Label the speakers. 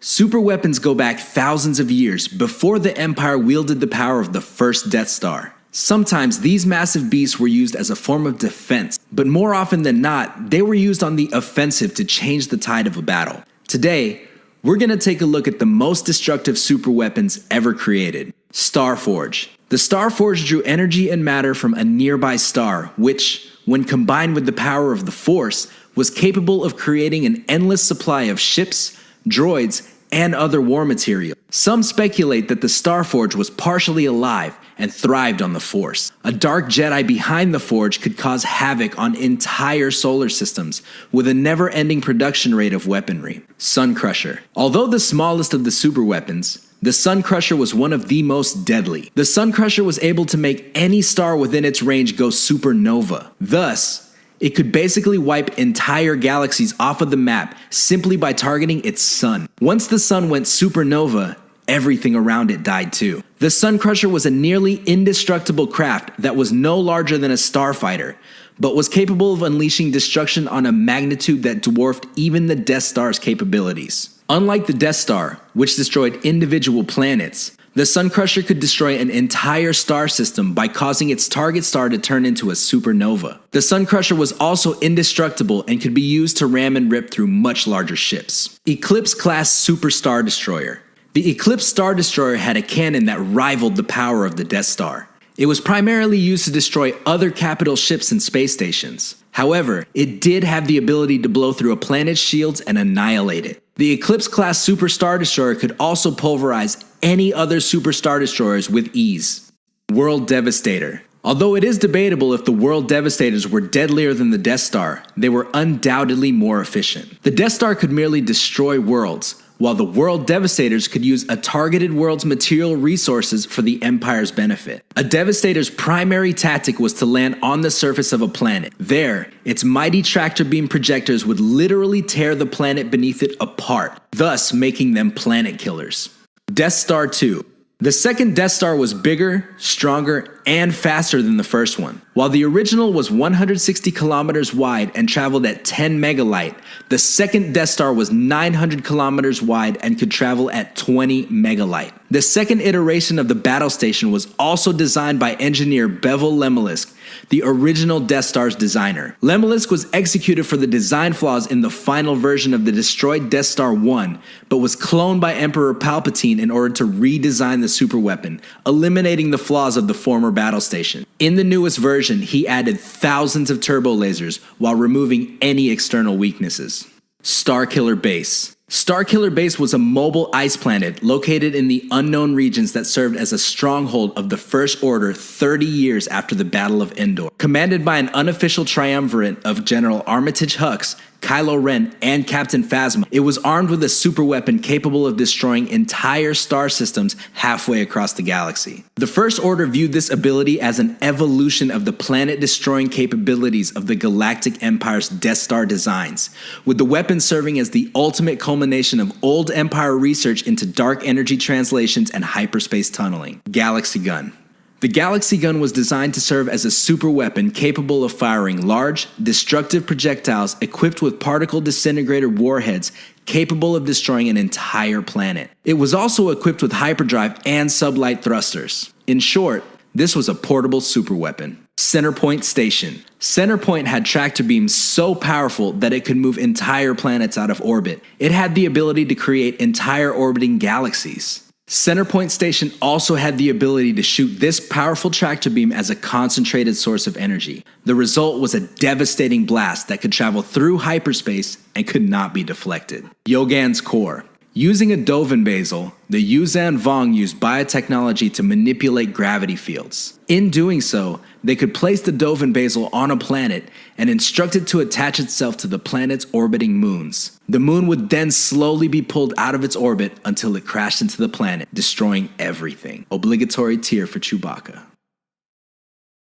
Speaker 1: Superweapons go back thousands of years before the Empire wielded the power of the first Death Star. Sometimes these massive beasts were used as a form of defense, but more often than not, they were used on the offensive to change the tide of a battle. Today, we're going to take a look at the most destructive superweapons ever created, Starforge. The Starforge drew energy and matter from a nearby star, which, when combined with the power of the Force, was capable of creating an endless supply of ships, droids, and other war material. Some speculate that the Starforge was partially alive and thrived on the Force. A dark Jedi behind the Forge could cause havoc on entire solar systems with a never-ending production rate of weaponry. Sun Crusher. Although the smallest of the superweapons, the Sun Crusher was one of the most deadly. The Sun Crusher was able to make any star within its range go supernova. Thus, it could basically wipe entire galaxies off of the map simply by targeting its sun. Once the sun went supernova, everything around it died too. The Sun Crusher was a nearly indestructible craft that was no larger than a starfighter, but was capable of unleashing destruction on a magnitude that dwarfed even the Death Star's capabilities. Unlike the Death Star, which destroyed individual planets, the Sun Crusher could destroy an entire star system by causing its target star to turn into a supernova. The Sun Crusher was also indestructible and could be used to ram and rip through much larger ships. Eclipse-class Super Star Destroyer. The Eclipse Star Destroyer had a cannon that rivaled the power of the Death Star. It was primarily used to destroy other capital ships and space stations. However, it did have the ability to blow through a planet's shields and annihilate it. The Eclipse-class Super Star Destroyer could also pulverize any other Super Star Destroyers with ease. World Devastator. Although it is debatable if the World Devastators were deadlier than the Death Star, they were undoubtedly more efficient. The Death Star could merely destroy worlds, while the World Devastators could use a targeted world's material resources for the Empire's benefit. A Devastator's primary tactic was to land on the surface of a planet. There, its mighty tractor beam projectors would literally tear the planet beneath it apart, thus making them planet killers. Death Star 2. The second Death Star was bigger, stronger, and faster than the first one. While the original was 160 kilometers wide and traveled at 10 megalight, the second Death Star was 900 kilometers wide and could travel at 20 megalight. The second iteration of the battle station was also designed by engineer Bevel Lemelisk, the original Death Star's designer. Lemelisk was executed for the design flaws in the final version of the destroyed Death Star 1, but was cloned by Emperor Palpatine in order to redesign the superweapon, eliminating the flaws of the former battle station. In the newest version, he added thousands of turbo lasers while removing any external weaknesses. Starkiller Base. Starkiller Base was a mobile ice planet located in the unknown regions that served as a stronghold of the First Order 30 years after the Battle of Endor. Commanded by an unofficial triumvirate of General Armitage Hux, Kylo Ren, and Captain Phasma, it was armed with a superweapon capable of destroying entire star systems halfway across the galaxy. The First Order viewed this ability as an evolution of the planet-destroying capabilities of the Galactic Empire's Death Star designs, with the weapon serving as the ultimate culmination of old Empire research into dark energy translations and hyperspace tunneling. Galaxy Gun. The Galaxy Gun was designed to serve as a super weapon capable of firing large, destructive projectiles equipped with particle disintegrator warheads capable of destroying an entire planet. It was also equipped with hyperdrive and sublight thrusters. In short, this was a portable superweapon. Centerpoint Station. Centerpoint had tractor beams so powerful that it could move entire planets out of orbit. It had the ability to create entire orbiting galaxies. Centerpoint Station also had the ability to shoot this powerful tractor beam as a concentrated source of energy. The result was a devastating blast that could travel through hyperspace and could not be deflected. Yogan's Core. Using a Dovin Basal, the Yuuzhan Vong used biotechnology to manipulate gravity fields. In doing so, they could place the Dovin Basal on a planet and instruct it to attach itself to the planet's orbiting moons. The moon would then slowly be pulled out of its orbit until it crashed into the planet, destroying everything. Obligatory tear for Chewbacca.